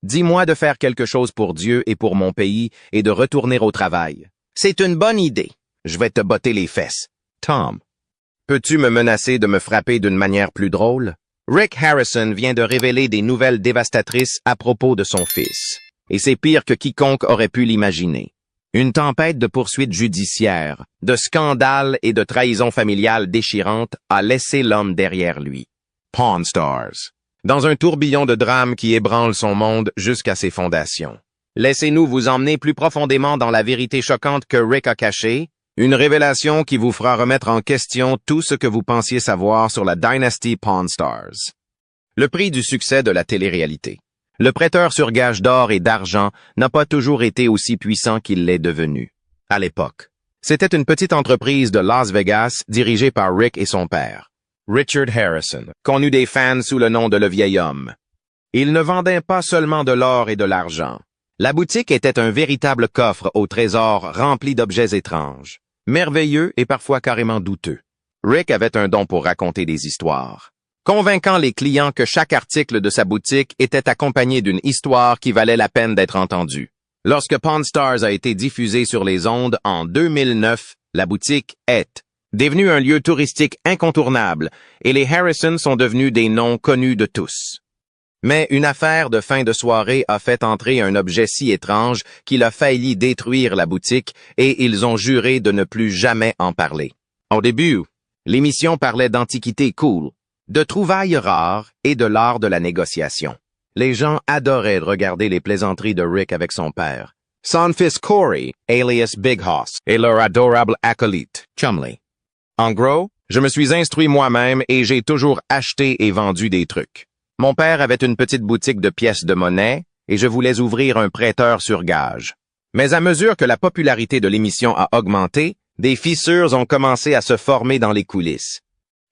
Dis-moi de faire quelque chose pour Dieu et pour mon pays et de retourner au travail. C'est une bonne idée. Je vais te botter les fesses. Tom. Peux-tu me menacer de me frapper d'une manière plus drôle? Rick Harrison vient de révéler des nouvelles dévastatrices à propos de son fils. Et c'est pire que quiconque aurait pu l'imaginer. Une tempête de poursuites judiciaires, de scandales et de trahisons familiales déchirantes a laissé l'homme derrière lui. Pawn Stars. Dans un tourbillon de drames qui ébranle son monde jusqu'à ses fondations. Laissez-nous vous emmener plus profondément dans la vérité choquante que Rick a cachée, une révélation qui vous fera remettre en question tout ce que vous pensiez savoir sur la dynastie Pawn Stars. Le prix du succès de la télé-réalité. Le prêteur sur gage d'or et d'argent n'a pas toujours été aussi puissant qu'il l'est devenu. À l'époque, c'était une petite entreprise de Las Vegas dirigée par Rick et son père, Richard Harrison, connu des fans sous le nom de Le Vieil Homme. Il ne vendait pas seulement de l'or et de l'argent. La boutique était un véritable coffre au trésor rempli d'objets étranges, merveilleux et parfois carrément douteux. Rick avait un don pour raconter des histoires, convainquant les clients que chaque article de sa boutique était accompagné d'une histoire qui valait la peine d'être entendue. Lorsque Pawn Stars a été diffusé sur les ondes en 2009, la boutique est devenue un lieu touristique incontournable et les Harrison sont devenus des noms connus de tous. Mais une affaire de fin de soirée a fait entrer un objet si étrange qu'il a failli détruire la boutique et ils ont juré de ne plus jamais en parler. Au début, l'émission parlait d'antiquités cool, de trouvailles rares et de l'art de la négociation. Les gens adoraient regarder les plaisanteries de Rick avec son père, son fils Corey, alias Big Hoss, et leur adorable acolyte, Chumley. En gros, je me suis instruit moi-même et j'ai toujours acheté et vendu des trucs. Mon père avait une petite boutique de pièces de monnaie et je voulais ouvrir un prêteur sur gage. Mais à mesure que la popularité de l'émission a augmenté, des fissures ont commencé à se former dans les coulisses.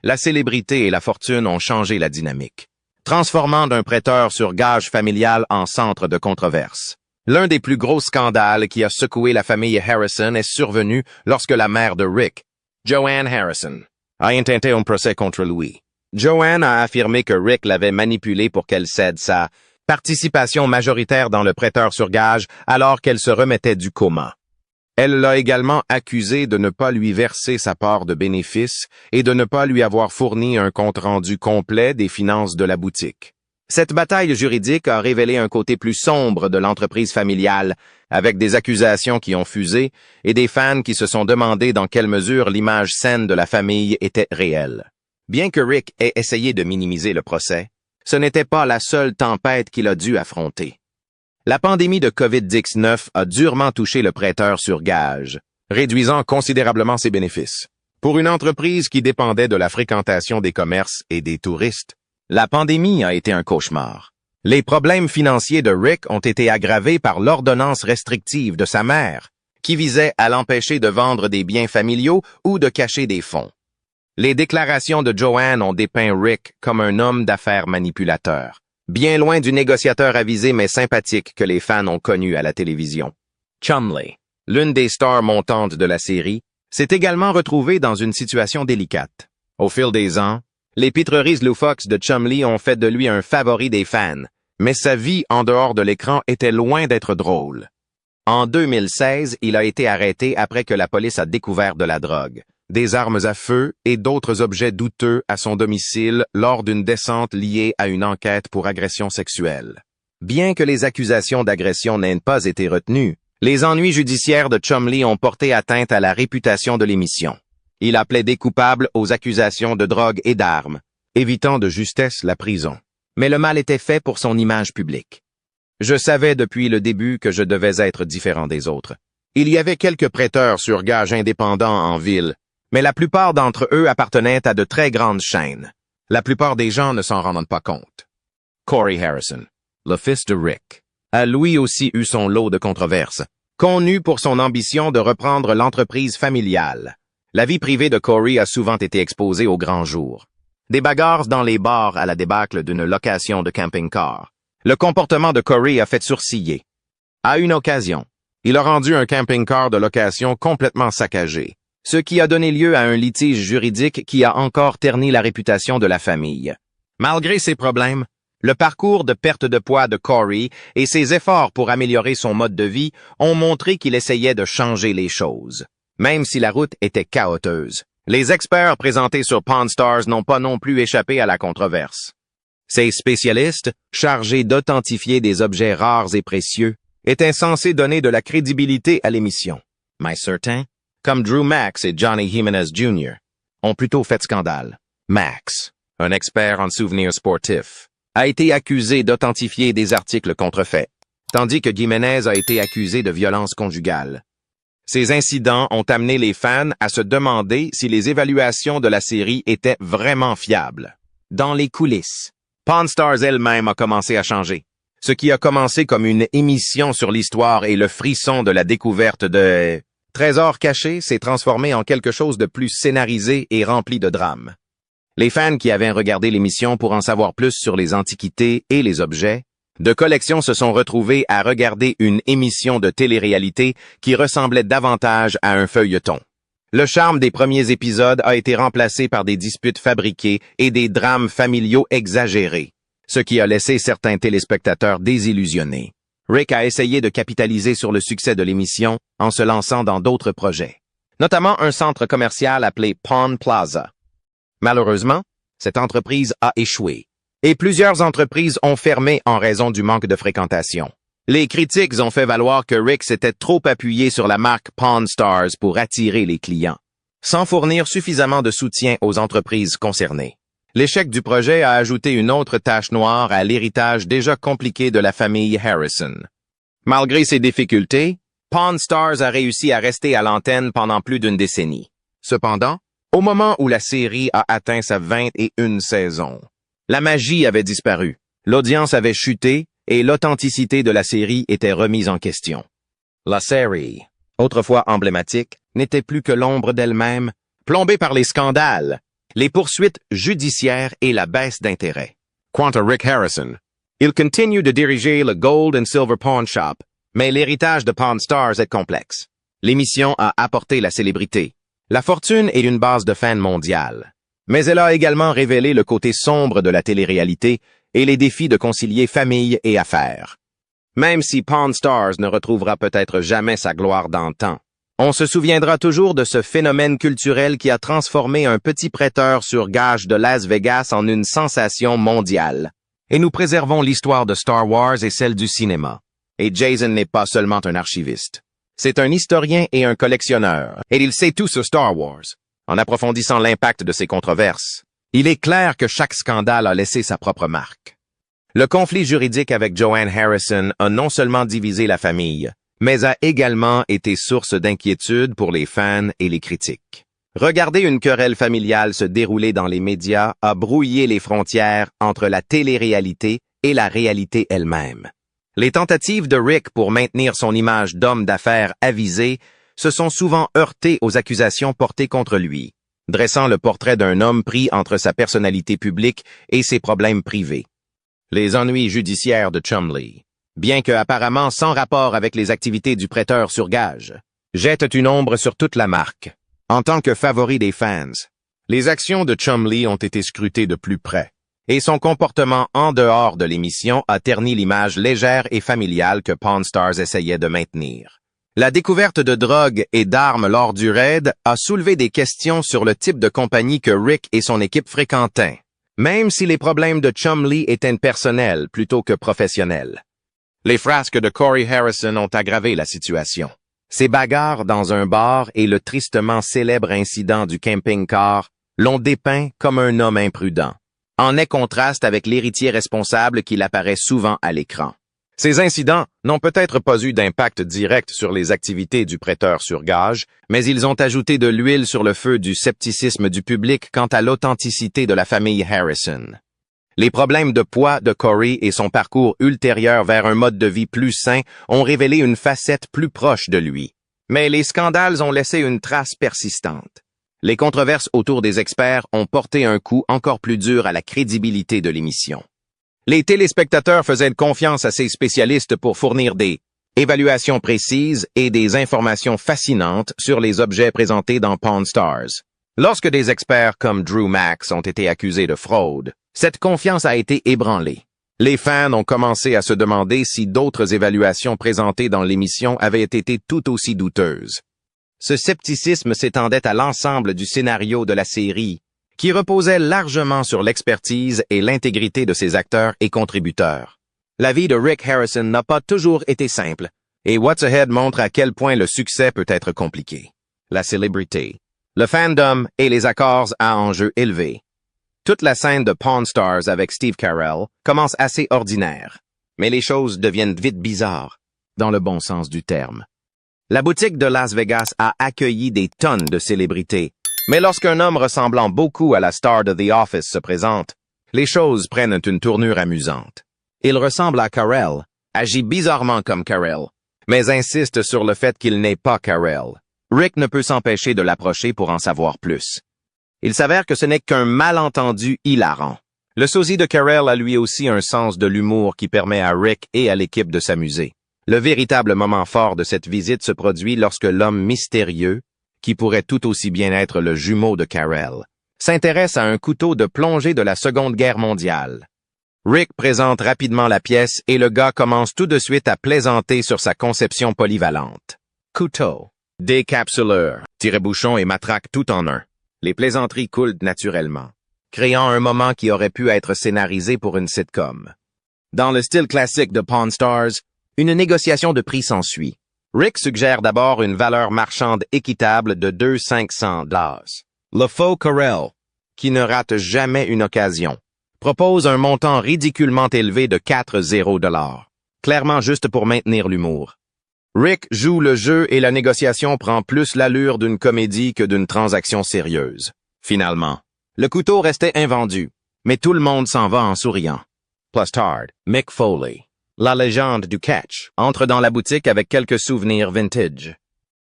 La célébrité et la fortune ont changé la dynamique, transformant d'un prêteur sur gage familial en centre de controverse. L'un des plus gros scandales qui a secoué la famille Harrison est survenu lorsque la mère de Rick, Joanne Harrison, a intenté un procès contre lui. Joanne a affirmé que Rick l'avait manipulée pour qu'elle cède sa participation majoritaire dans le prêteur sur gage alors qu'elle se remettait du coma. Elle l'a également accusé de ne pas lui verser sa part de bénéfices et de ne pas lui avoir fourni un compte-rendu complet des finances de la boutique. Cette bataille juridique a révélé un côté plus sombre de l'entreprise familiale, avec des accusations qui ont fusé et des fans qui se sont demandé dans quelle mesure l'image saine de la famille était réelle. Bien que Rick ait essayé de minimiser le procès, ce n'était pas la seule tempête qu'il a dû affronter. La pandémie de COVID-19 a durement touché le prêteur sur gage, réduisant considérablement ses bénéfices. Pour une entreprise qui dépendait de la fréquentation des commerces et des touristes, la pandémie a été un cauchemar. Les problèmes financiers de Rick ont été aggravés par l'ordonnance restrictive de sa mère, qui visait à l'empêcher de vendre des biens familiaux ou de cacher des fonds. Les déclarations de Joanne ont dépeint Rick comme un homme d'affaires manipulateur, bien loin du négociateur avisé mais sympathique que les fans ont connu à la télévision. Chumley, l'une des stars montantes de la série, s'est également retrouvée dans une situation délicate. Au fil des ans, les pitreries loufoques de Chumley ont fait de lui un favori des fans, mais sa vie en dehors de l'écran était loin d'être drôle. En 2016, il a été arrêté après que la police a découvert de la drogue, des armes à feu et d'autres objets douteux à son domicile lors d'une descente liée à une enquête pour agression sexuelle. Bien que les accusations d'agression n'aient pas été retenues, les ennuis judiciaires de Chumley ont porté atteinte à la réputation de l'émission. Il a plaidé coupable aux accusations de drogue et d'armes, évitant de justesse la prison. Mais le mal était fait pour son image publique. Je savais depuis le début que je devais être différent des autres. Il y avait quelques prêteurs sur gage indépendants en ville, mais la plupart d'entre eux appartenaient à de très grandes chaînes. La plupart des gens ne s'en rendent pas compte. Corey Harrison, le fils de Rick, a lui aussi eu son lot de controverses, connu pour son ambition de reprendre l'entreprise familiale. La vie privée de Corey a souvent été exposée au grand jour. Des bagarres dans les bars à la débâcle d'une location de camping-car. Le comportement de Corey a fait sourciller. À une occasion, il a rendu un camping-car de location complètement saccagé, ce qui a donné lieu à un litige juridique qui a encore terni la réputation de la famille. Malgré ces problèmes, Le parcours de perte de poids de Corey et ses efforts pour améliorer son mode de vie ont montré qu'il essayait de changer les choses, même si la route était chaoteuse. Les experts présentés sur Pawn Stars n'ont pas non plus échappé à la controverse. Ces spécialistes, chargés d'authentifier des objets rares et précieux, étaient censés donner de la crédibilité à l'émission. Mais certains, comme Drew Max et Johnny Jimenez Jr., ont plutôt fait scandale. Max, un expert en souvenirs sportifs, a été accusé d'authentifier des articles contrefaits, tandis que Jimenez a été accusé de violence conjugale. Ces incidents ont amené les fans à se demander si les évaluations de la série étaient vraiment fiables. Dans les coulisses, Pawn Stars elle-même a commencé à changer. Ce qui a commencé comme une émission sur l'histoire et le frisson de la découverte de trésors cachés s'est transformé en quelque chose de plus scénarisé et rempli de drame. Les fans qui avaient regardé l'émission pour en savoir plus sur les antiquités et les objets de collection se sont retrouvés à regarder une émission de télé-réalité qui ressemblait davantage à un feuilleton. Le charme des premiers épisodes a été remplacé par des disputes fabriquées et des drames familiaux exagérés, ce qui a laissé certains téléspectateurs désillusionnés. Rick a essayé de capitaliser sur le succès de l'émission en se lançant dans d'autres projets, notamment un centre commercial appelé Pawn Plaza. Malheureusement, cette entreprise a échoué, et plusieurs entreprises ont fermé en raison du manque de fréquentation. Les critiques ont fait valoir que Rick s'était trop appuyé sur la marque Pawn Stars pour attirer les clients, sans fournir suffisamment de soutien aux entreprises concernées. L'échec du projet a ajouté une autre tache noire à l'héritage déjà compliqué de la famille Harrison. Malgré ces difficultés, Pawn Stars a réussi à rester à l'antenne pendant plus d'une décennie. Cependant, au moment où la série a atteint sa 21e saison, la magie avait disparu, l'audience avait chuté et l'authenticité de la série était remise en question. La série, autrefois emblématique, n'était plus que l'ombre d'elle-même, plombée par les scandales, les poursuites judiciaires et la baisse d'intérêt. Quant à Rick Harrison, il continue de diriger le Gold and Silver Pawn Shop, mais l'héritage de Pawn Stars est complexe. L'émission a apporté la célébrité, la fortune et une base de fans mondiale. Mais elle a également révélé le côté sombre de la télé-réalité et les défis de concilier famille et affaires. Même si Pawn Stars ne retrouvera peut-être jamais sa gloire d'antan, on se souviendra toujours de ce phénomène culturel qui a transformé un petit prêteur sur gage de Las Vegas en une sensation mondiale. Et nous préservons l'histoire de Star Wars et celle du cinéma. Et Jason n'est pas seulement un archiviste. C'est un historien et un collectionneur, et il sait tout sur Star Wars. En approfondissant l'impact de ces controverses, il est clair que chaque scandale a laissé sa propre marque. Le conflit juridique avec Joanne Harrison a non seulement divisé la famille, mais a également été source d'inquiétude pour les fans et les critiques. Regarder une querelle familiale se dérouler dans les médias a brouillé les frontières entre la télé-réalité et la réalité elle-même. Les tentatives de Rick pour maintenir son image d'homme d'affaires avisé se sont souvent heurtées aux accusations portées contre lui, dressant le portrait d'un homme pris entre sa personnalité publique et ses problèmes privés. Les ennuis judiciaires de Chumlee, bien que apparemment sans rapport avec les activités du prêteur sur gage, jettent une ombre sur toute la marque. En tant que favori des fans, les actions de Chumlee ont été scrutées de plus près, et son comportement en dehors de l'émission a terni l'image légère et familiale que Pawn Stars essayait de maintenir. La découverte de drogue et d'armes lors du raid a soulevé des questions sur le type de compagnie que Rick et son équipe fréquentaient, même si les problèmes de Chumlee étaient personnels plutôt que professionnels. Les frasques de Corey Harrison ont aggravé la situation. Ces bagarres dans un bar et le tristement célèbre incident du camping-car l'ont dépeint comme un homme imprudent, en net contraste avec l'héritier responsable qu'il apparaît souvent à l'écran. Ces incidents n'ont peut-être pas eu d'impact direct sur les activités du prêteur sur gage, mais ils ont ajouté de l'huile sur le feu du scepticisme du public quant à l'authenticité de la famille Harrison. Les problèmes de poids de Corey et son parcours ultérieur vers un mode de vie plus sain ont révélé une facette plus proche de lui. Mais les scandales ont laissé une trace persistante. Les controverses autour des experts ont porté un coup encore plus dur à la crédibilité de l'émission. Les téléspectateurs faisaient confiance à ces spécialistes pour fournir des évaluations précises et des informations fascinantes sur les objets présentés dans Pawn Stars. Lorsque des experts comme Drew Max ont été accusés de fraude, cette confiance a été ébranlée. Les fans ont commencé à se demander si d'autres évaluations présentées dans l'émission avaient été tout aussi douteuses. Ce scepticisme s'étendait à l'ensemble du scénario de la série, qui reposait largement sur l'expertise et l'intégrité de ses acteurs et contributeurs. La vie de Rick Harrison n'a pas toujours été simple, et What's Ahead montre à quel point le succès peut être compliqué. La célébrité, le fandom et les accords à enjeux élevés. Toute la scène de Pawn Stars avec Steve Carell commence assez ordinaire, mais les choses deviennent vite bizarres, dans le bon sens du terme. La boutique de Las Vegas a accueilli des tonnes de célébrités, mais lorsqu'un homme ressemblant beaucoup à la star de The Office se présente, les choses prennent une tournure amusante. Il ressemble à Carell, agit bizarrement comme Carell, mais insiste sur le fait qu'il n'est pas Carell. Rick ne peut s'empêcher de l'approcher pour en savoir plus. Il s'avère que ce n'est qu'un malentendu hilarant. Le sosie de Carell a lui aussi un sens de l'humour qui permet à Rick et à l'équipe de s'amuser. Le véritable moment fort de cette visite se produit lorsque l'homme mystérieux, qui pourrait tout aussi bien être le jumeau de Carell, s'intéresse à un couteau de plongée de la Seconde Guerre mondiale. Rick présente rapidement la pièce et le gars commence tout de suite à plaisanter sur sa conception polyvalente. Couteau, décapsuleur, tire-bouchon et matraque tout en un. Les plaisanteries coulent naturellement, créant un moment qui aurait pu être scénarisé pour une sitcom. Dans le style classique de Pawn Stars, une négociation de prix s'ensuit. Rick suggère d'abord une valeur marchande équitable de $2,500. Le faux Carell, qui ne rate jamais une occasion, propose un montant ridiculement élevé de $40, clairement juste pour maintenir l'humour. Rick joue le jeu et la négociation prend plus l'allure d'une comédie que d'une transaction sérieuse. Finalement, le couteau restait invendu, mais tout le monde s'en va en souriant. Plus tard, Mick Foley, la légende du catch, entre dans la boutique avec quelques souvenirs vintage.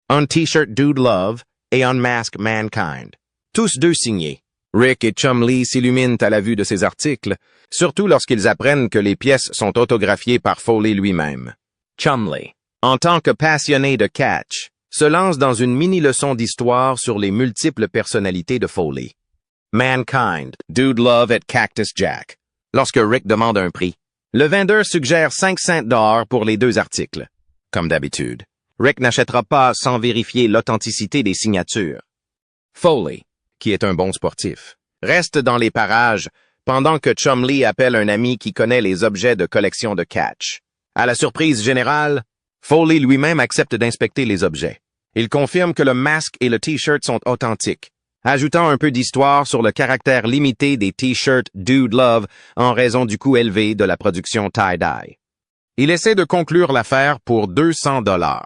Un t-shirt Dude Love et Unmask Mankind. Tous deux signés. Rick et Chumlee s'illuminent à la vue de ces articles, surtout lorsqu'ils apprennent que les pièces sont autographiées par Foley lui-même. Chumlee, en tant que passionné de catch, se lance dans une mini-leçon d'histoire sur les multiples personnalités de Foley. Mankind, Dude Love et Cactus Jack. Lorsque Rick demande un prix, le vendeur suggère $500 pour les deux articles. Comme d'habitude, Rick n'achètera pas sans vérifier l'authenticité des signatures. Foley, qui est un bon sportif, reste dans les parages pendant que Chumlee appelle un ami qui connaît les objets de collection de catch. À la surprise générale, Foley lui-même accepte d'inspecter les objets. Il confirme que le masque et le t-shirt sont authentiques, ajoutant un peu d'histoire sur le caractère limité des t-shirts Dude Love en raison du coût élevé de la production tie-dye. Il essaie de conclure l'affaire pour $200,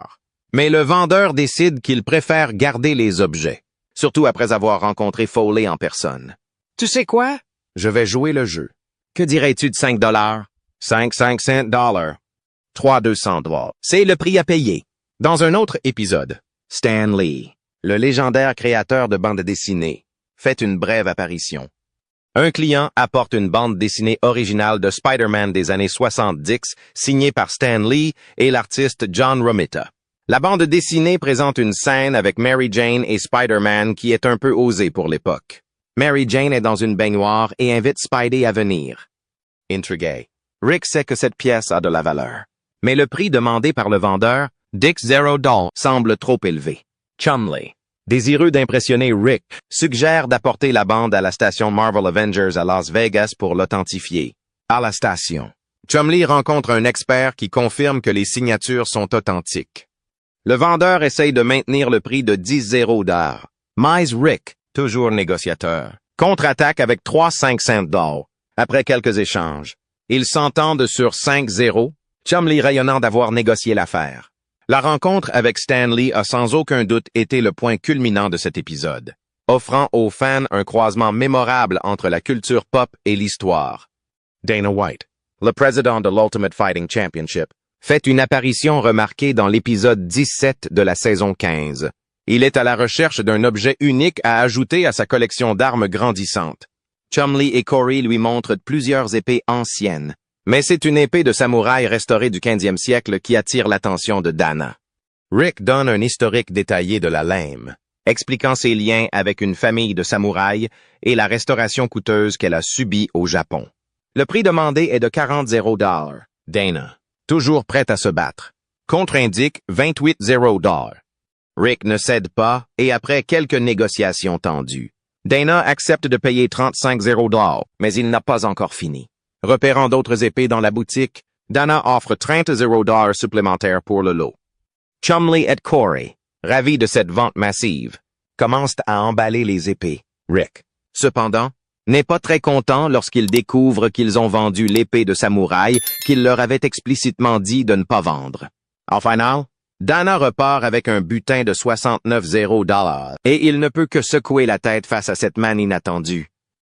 mais le vendeur décide qu'il préfère garder les objets, surtout après avoir rencontré Foley en personne. « Tu sais quoi? Je vais jouer le jeu. Que dirais-tu de $5? 5 cents. 3 $200. C'est le prix à payer. » Dans un autre épisode, Stan Lee, le légendaire créateur de bandes dessinées, fait une brève apparition. Un client apporte une bande dessinée originale de Spider-Man des années 70, signée par Stan Lee et l'artiste John Romita. La bande dessinée présente une scène avec Mary Jane et Spider-Man qui est un peu osée pour l'époque. Mary Jane est dans une baignoire et invite Spidey à venir. Intrigué, Rick sait que cette pièce a de la valeur. Mais le prix demandé par le vendeur, $10, semble trop élevé. Chumlee, désireux d'impressionner Rick, suggère d'apporter la bande à la station Marvel Avengers à Las Vegas pour l'authentifier. À la station, Chumlee rencontre un expert qui confirme que les signatures sont authentiques. Le vendeur essaye de maintenir le prix de $10. Mais Rick, toujours négociateur, contre-attaque avec $3,500. Après quelques échanges, ils s'entendent sur 5-0, Chumlee rayonnant d'avoir négocié l'affaire. La rencontre avec Stan Lee a sans aucun doute été le point culminant de cet épisode, offrant aux fans un croisement mémorable entre la culture pop et l'histoire. Dana White, le président de l'Ultimate Fighting Championship, fait une apparition remarquée dans l'épisode 17 de la saison 15. Il est à la recherche d'un objet unique à ajouter à sa collection d'armes grandissante. Chumlee et Corey lui montrent plusieurs épées anciennes, mais c'est une épée de samouraï restaurée du 15e siècle qui attire l'attention de Dana. Rick donne un historique détaillé de la lame, expliquant ses liens avec une famille de samouraïs et la restauration coûteuse qu'elle a subie au Japon. Le prix demandé est de 40 $. Dana, toujours prête à se battre, contre-indique 28 $. Rick ne cède pas et après quelques négociations tendues, Dana accepte de payer 35 $, mais il n'a pas encore fini. Repérant d'autres épées dans la boutique, Dana offre 30 $, supplémentaires pour le lot. Chumlee et Corey, ravis de cette vente massive, commencent à emballer les épées. Rick, cependant, n'est pas très content lorsqu'il découvre qu'ils ont vendu l'épée de samouraï qu'il leur avait explicitement dit de ne pas vendre. En final, Dana repart avec un butin de 69 $, et il ne peut que secouer la tête face à cette manne inattendue.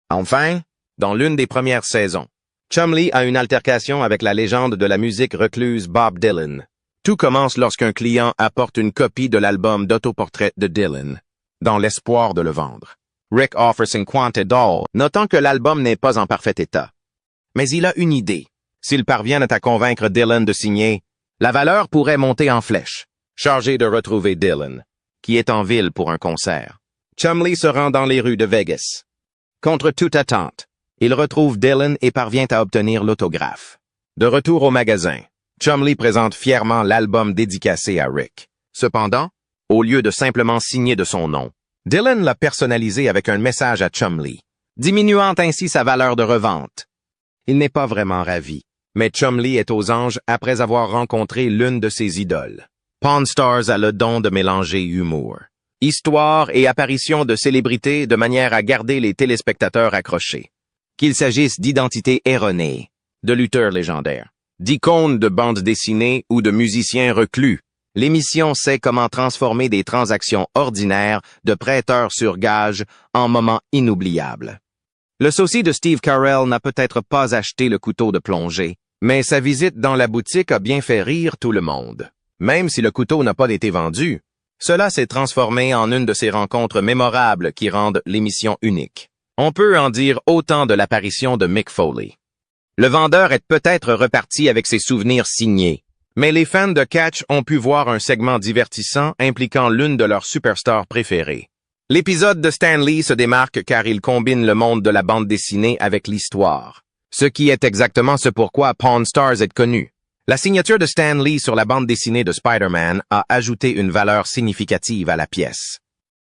Enfin, dans l'une des premières saisons, Chumlee a une altercation avec la légende de la musique recluse Bob Dylan. Tout commence lorsqu'un client apporte une copie de l'album d'autoportrait de Dylan, dans l'espoir de le vendre. Rick offre 50 $, notant que l'album n'est pas en parfait état. Mais il a une idée. S'il parvient à convaincre Dylan de signer, la valeur pourrait monter en flèche. Chargé de retrouver Dylan, qui est en ville pour un concert, Chumlee se rend dans les rues de Vegas. Contre toute attente, il retrouve Dylan et parvient à obtenir l'autographe. De retour au magasin, Chumlee présente fièrement l'album dédicacé à Rick. Cependant, au lieu de simplement signer de son nom, Dylan l'a personnalisé avec un message à Chumlee, diminuant ainsi sa valeur de revente. Il n'est pas vraiment ravi, mais Chumlee est aux anges après avoir rencontré l'une de ses idoles. Pawn Stars a le don de mélanger humour, histoire et apparition de célébrités de manière à garder les téléspectateurs accrochés. Qu'il s'agisse d'identités erronées, de lutteurs légendaires, d'icônes de bandes dessinées ou de musiciens reclus, l'émission sait comment transformer des transactions ordinaires de prêteurs sur gage en moments inoubliables. Le sosie de Steve Carell n'a peut-être pas acheté le couteau de plongée, mais sa visite dans la boutique a bien fait rire tout le monde. Même si le couteau n'a pas été vendu, cela s'est transformé en une de ces rencontres mémorables qui rendent l'émission unique. On peut en dire autant de l'apparition de Mick Foley. Le vendeur est peut-être reparti avec ses souvenirs signés, mais les fans de catch ont pu voir un segment divertissant impliquant l'une de leurs superstars préférées. L'épisode de Stan Lee se démarque car il combine le monde de la bande dessinée avec l'histoire, ce qui est exactement ce pourquoi Pawn Stars est connu. La signature de Stan Lee sur la bande dessinée de Spider-Man a ajouté une valeur significative à la pièce.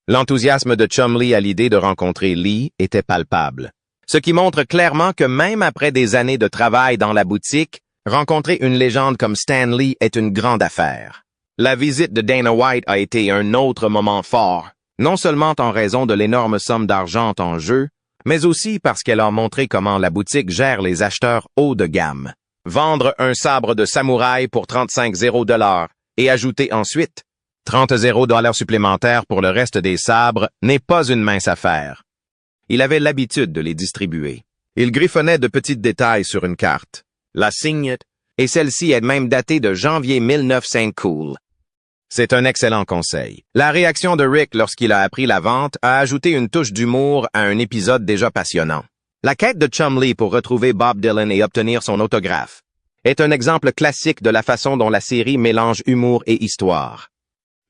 L'enthousiasme de Chumlee à l'idée de rencontrer Lee était palpable, ce qui montre clairement que même après des années de travail dans la boutique, rencontrer une légende comme Stan Lee est une grande affaire. La visite de Dana White a été un autre moment fort, non seulement en raison de l'énorme somme d'argent en jeu, mais aussi parce qu'elle a montré comment la boutique gère les acheteurs haut de gamme. Vendre un sabre de samouraï pour 35 $, et ajouter ensuite 30 $, supplémentaires pour le reste des sabres n'est pas une mince affaire. Il avait l'habitude de les distribuer. Il griffonnait de petits détails sur une carte. La signet, et celle-ci est même datée de janvier 1900 cool. C'est un excellent conseil. La réaction de Rick lorsqu'il a appris la vente a ajouté une touche d'humour à un épisode déjà passionnant. La quête de Chumlee pour retrouver Bob Dylan et obtenir son autographe est un exemple classique de la façon dont la série mélange humour et histoire.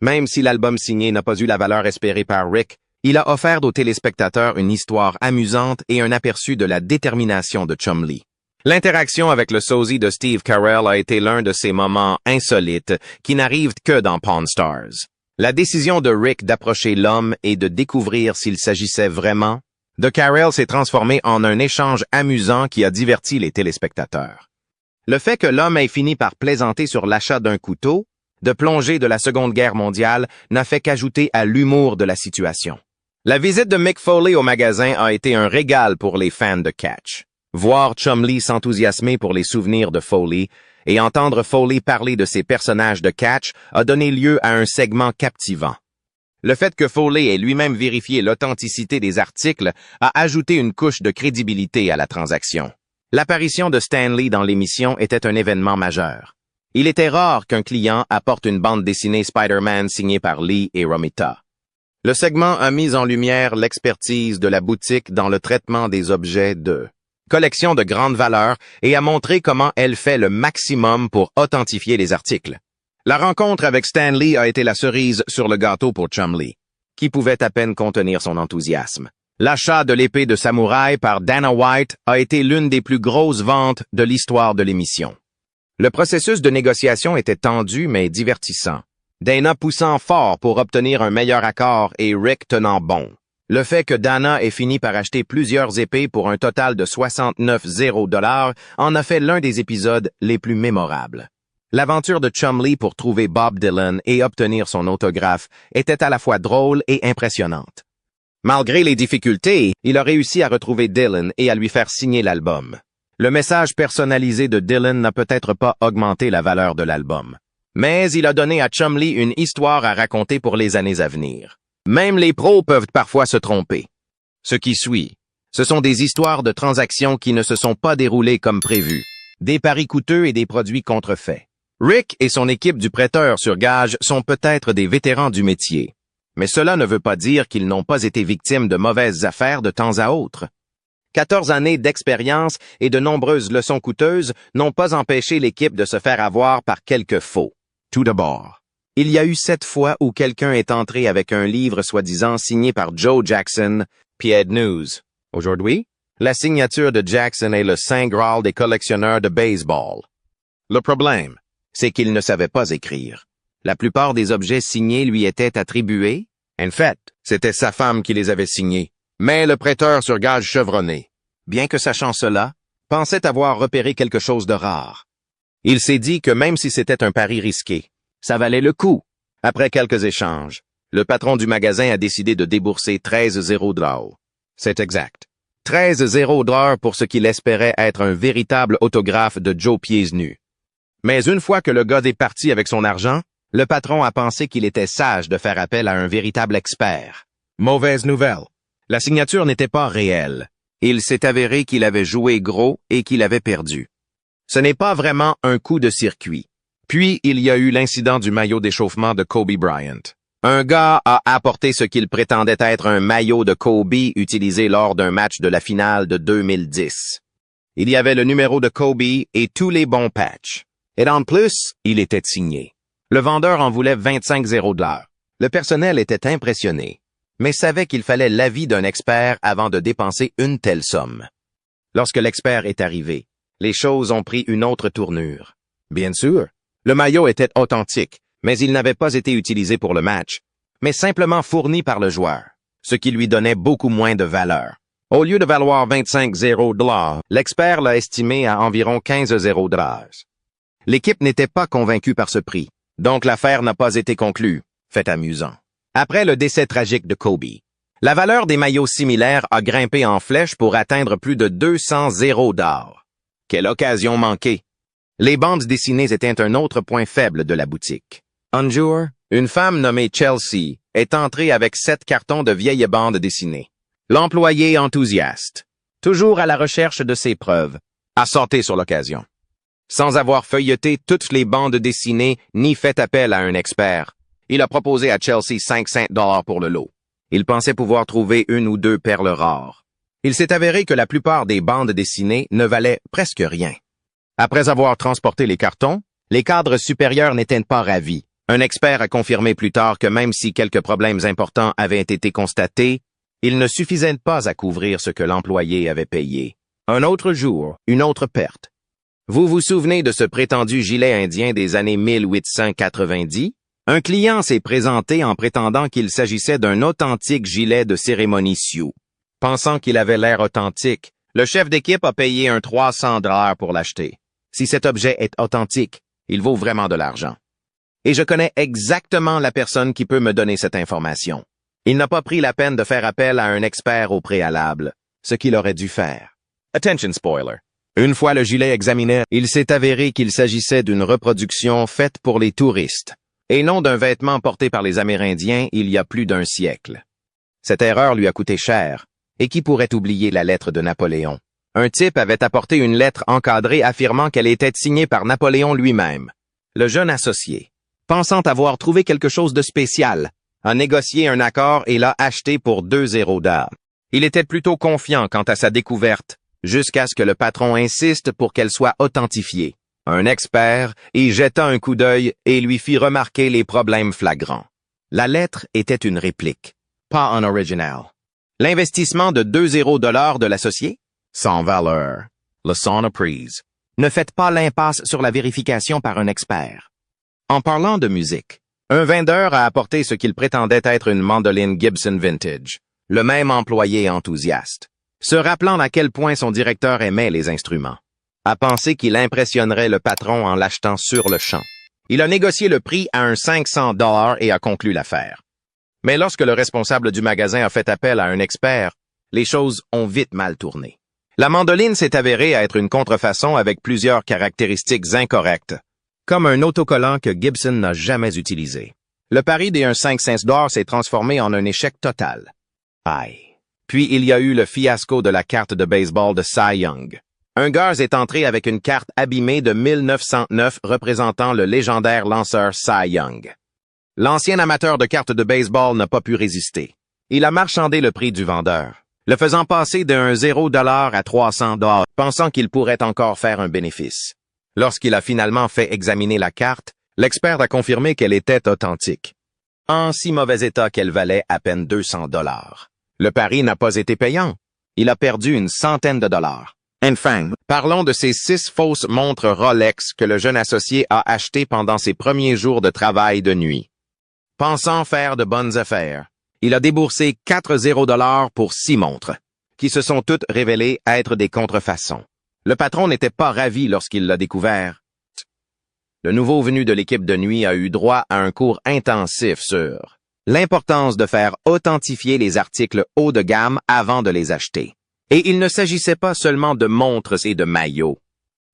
Même si l'album signé n'a pas eu la valeur espérée par Rick, il a offert aux téléspectateurs une histoire amusante et un aperçu de la détermination de Chumlee. L'interaction avec le sosie de Steve Carell a été l'un de ces moments insolites qui n'arrivent que dans Pawn Stars. La décision de Rick d'approcher l'homme et de découvrir s'il s'agissait vraiment de Carell s'est transformée en un échange amusant qui a diverti les téléspectateurs. Le fait que l'homme ait fini par plaisanter sur l'achat d'un couteau, de plongée de la Seconde Guerre mondiale, n'a fait qu'ajouter à l'humour de la situation. La visite de Mick Foley au magasin a été un régal pour les fans de catch. Voir Chumlee s'enthousiasmer pour les souvenirs de Foley et entendre Foley parler de ses personnages de catch a donné lieu à un segment captivant. Le fait que Foley ait lui-même vérifié l'authenticité des articles a ajouté une couche de crédibilité à la transaction. L'apparition de Stan Lee dans l'émission était un événement majeur. Il était rare qu'un client apporte une bande dessinée Spider-Man signée par Lee et Romita. Le segment a mis en lumière l'expertise de la boutique dans le traitement des objets de collection de grande valeur et a montré comment elle fait le maximum pour authentifier les articles. La rencontre avec Stan Lee a été la cerise sur le gâteau pour Chumlee, qui pouvait à peine contenir son enthousiasme. L'achat de l'épée de samouraï par Dana White a été l'une des plus grosses ventes de l'histoire de l'émission. Le processus de négociation était tendu mais divertissant. Dana poussant fort pour obtenir un meilleur accord et Rick tenant bon. Le fait que Dana ait fini par acheter plusieurs épées pour un total de 69,0 $ en a fait l'un des épisodes les plus mémorables. L'aventure de Chumlee pour trouver Bob Dylan et obtenir son autographe était à la fois drôle et impressionnante. Malgré les difficultés, il a réussi à retrouver Dylan et à lui faire signer l'album. Le message personnalisé de Dylan n'a peut-être pas augmenté la valeur de l'album, mais il a donné à Chumlee une histoire à raconter pour les années à venir. Même les pros peuvent parfois se tromper. Ce qui suit, ce sont des histoires de transactions qui ne se sont pas déroulées comme prévu, des paris coûteux et des produits contrefaits. Rick et son équipe du prêteur sur gage sont peut-être des vétérans du métier, mais cela ne veut pas dire qu'ils n'ont pas été victimes de mauvaises affaires de temps à autre. 14 années d'expérience et de nombreuses leçons coûteuses n'ont pas empêché l'équipe de se faire avoir par quelques faux. Tout d'abord, il y a eu 7 fois où quelqu'un est entré avec un livre soi-disant signé par Joe Jackson, Pied News. Aujourd'hui, la signature de Jackson est le Saint Graal des collectionneurs de baseball. Le problème, c'est qu'il ne savait pas écrire. La plupart des objets signés lui étaient attribués. En fait, c'était sa femme qui les avait signés, mais le prêteur sur gage chevronné, bien que sachant cela, pensait avoir repéré quelque chose de rare. Il s'est dit que même si c'était un pari risqué, ça valait le coup. Après quelques échanges, le patron du magasin a décidé de débourser 13,0 $. C'est exact. 13,0 $ pour ce qu'il espérait être un véritable autographe de Joe Pieds-Nus. Mais une fois que le gars est parti avec son argent, le patron a pensé qu'il était sage de faire appel à un véritable expert. Mauvaise nouvelle. La signature n'était pas réelle. Il s'est avéré qu'il avait joué gros et qu'il avait perdu. Ce n'est pas vraiment un coup de circuit. Puis, il y a eu l'incident du maillot d'échauffement de Kobe Bryant. Un gars a apporté ce qu'il prétendait être un maillot de Kobe utilisé lors d'un match de la finale de 2010. Il y avait le numéro de Kobe et tous les bons patchs. Et en plus, il était signé. Le vendeur en voulait 25,0 $. Le personnel était impressionné, mais savait qu'il fallait l'avis d'un expert avant de dépenser une telle somme. Lorsque l'expert est arrivé, les choses ont pris une autre tournure. Bien sûr, le maillot était authentique, mais il n'avait pas été utilisé pour le match, mais simplement fourni par le joueur, ce qui lui donnait beaucoup moins de valeur. Au lieu de valoir 25,0 $, l'expert l'a estimé à environ 15,0 $. L'équipe n'était pas convaincue par ce prix, donc l'affaire n'a pas été conclue. Fait amusant. Après le décès tragique de Kobe, la valeur des maillots similaires a grimpé en flèche pour atteindre plus de 200,0 $. Quelle occasion manquée! Les bandes dessinées étaient un autre point faible de la boutique. Un jour, une femme nommée Chelsea est entrée avec 7 cartons de vieilles bandes dessinées. L'employé enthousiaste, toujours à la recherche de ses preuves, a sauté sur l'occasion. Sans avoir feuilleté toutes les bandes dessinées ni fait appel à un expert, il a proposé à Chelsea 500 $ pour le lot. Il pensait pouvoir trouver une ou deux perles rares. Il s'est avéré que la plupart des bandes dessinées ne valaient presque rien. Après avoir transporté les cartons, les cadres supérieurs n'étaient pas ravis. Un expert a confirmé plus tard que même si quelques problèmes importants avaient été constatés, il ne suffisait pas à couvrir ce que l'employé avait payé. Un autre jour, une autre perte. Vous vous souvenez de ce prétendu gilet indien des années 1890? Un client s'est présenté en prétendant qu'il s'agissait d'un authentique gilet de cérémonie Sioux. Pensant qu'il avait l'air authentique, le chef d'équipe a payé un 300 $ pour l'acheter. Si cet objet est authentique, il vaut vraiment de l'argent. Et je connais exactement la personne qui peut me donner cette information. Il n'a pas pris la peine de faire appel à un expert au préalable, ce qu'il aurait dû faire. Attention spoiler. Une fois le gilet examiné, il s'est avéré qu'il s'agissait d'une reproduction faite pour les touristes, et non d'un vêtement porté par les Amérindiens il y a plus d'un siècle. Cette erreur lui a coûté cher, et qui pourrait oublier la lettre de Napoléon? Un type avait apporté une lettre encadrée affirmant qu'elle était signée par Napoléon lui-même. Le jeune associé, pensant avoir trouvé quelque chose de spécial, a négocié un accord et l'a acheté pour 2,0 $. Il était plutôt confiant quant à sa découverte, jusqu'à ce que le patron insiste pour qu'elle soit authentifiée. Un expert y jeta un coup d'œil et lui fit remarquer les problèmes flagrants. La lettre était une réplique, pas un original. L'investissement de 2 $ de l'associé? Sans valeur. Leçon apprise. Ne faites pas l'impasse sur la vérification par un expert. En parlant de musique, un vendeur a apporté ce qu'il prétendait être une mandoline Gibson Vintage. Le même employé enthousiaste, se rappelant à quel point son directeur aimait les instruments, a pensé qu'il impressionnerait le patron en l'achetant sur le champ. Il a négocié le prix à un 500 $ et a conclu l'affaire. Mais lorsque le responsable du magasin a fait appel à un expert, les choses ont vite mal tourné. La mandoline s'est avérée être une contrefaçon avec plusieurs caractéristiques incorrectes, comme un autocollant que Gibson n'a jamais utilisé. Le pari des 500 $ s'est transformé en un échec total. Aïe. Puis il y a eu le fiasco de la carte de baseball de Cy Young. Un gars est entré avec une carte abîmée de 1909 représentant le légendaire lanceur Cy Young. L'ancien amateur de cartes de baseball n'a pas pu résister. Il a marchandé le prix du vendeur, le faisant passer d'un 0 $ à 300 $, pensant qu'il pourrait encore faire un bénéfice. Lorsqu'il a finalement fait examiner la carte, l'expert a confirmé qu'elle était authentique, en si mauvais état qu'elle valait à peine 200 $. Le pari n'a pas été payant. Il a perdu une centaine de dollars. Enfin, parlons de ces 6 fausses montres Rolex que le jeune associé a achetées pendant ses premiers jours de travail de nuit. Pensant faire de bonnes affaires, il a déboursé 40 $ pour 6 montres, qui se sont toutes révélées être des contrefaçons. Le patron n'était pas ravi lorsqu'il l'a découvert. Le nouveau venu de l'équipe de nuit a eu droit à un cours intensif sur l'importance de faire authentifier les articles haut de gamme avant de les acheter. Et il ne s'agissait pas seulement de montres et de maillots.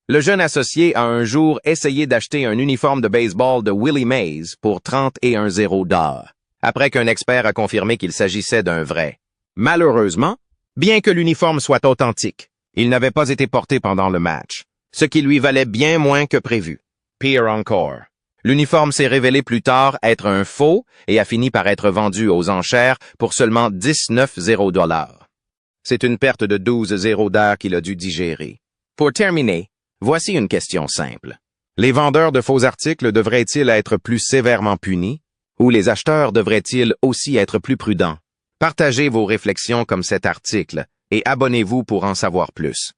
Le jeune associé a un jour essayé d'acheter un uniforme de baseball de Willie Mays pour 31 $, après qu'un expert a confirmé qu'il s'agissait d'un vrai. Malheureusement, bien que l'uniforme soit authentique, il n'avait pas été porté pendant le match, ce qui lui valait bien moins que prévu. Pire encore. L'uniforme s'est révélé plus tard être un faux et a fini par être vendu aux enchères pour seulement 19 $. C'est une perte de 12 $ qu'il a dû digérer. Pour terminer, voici une question simple. Les vendeurs de faux articles devraient-ils être plus sévèrement punis ou les acheteurs devraient-ils aussi être plus prudents? Partagez vos réflexions comme cet article et abonnez-vous pour en savoir plus.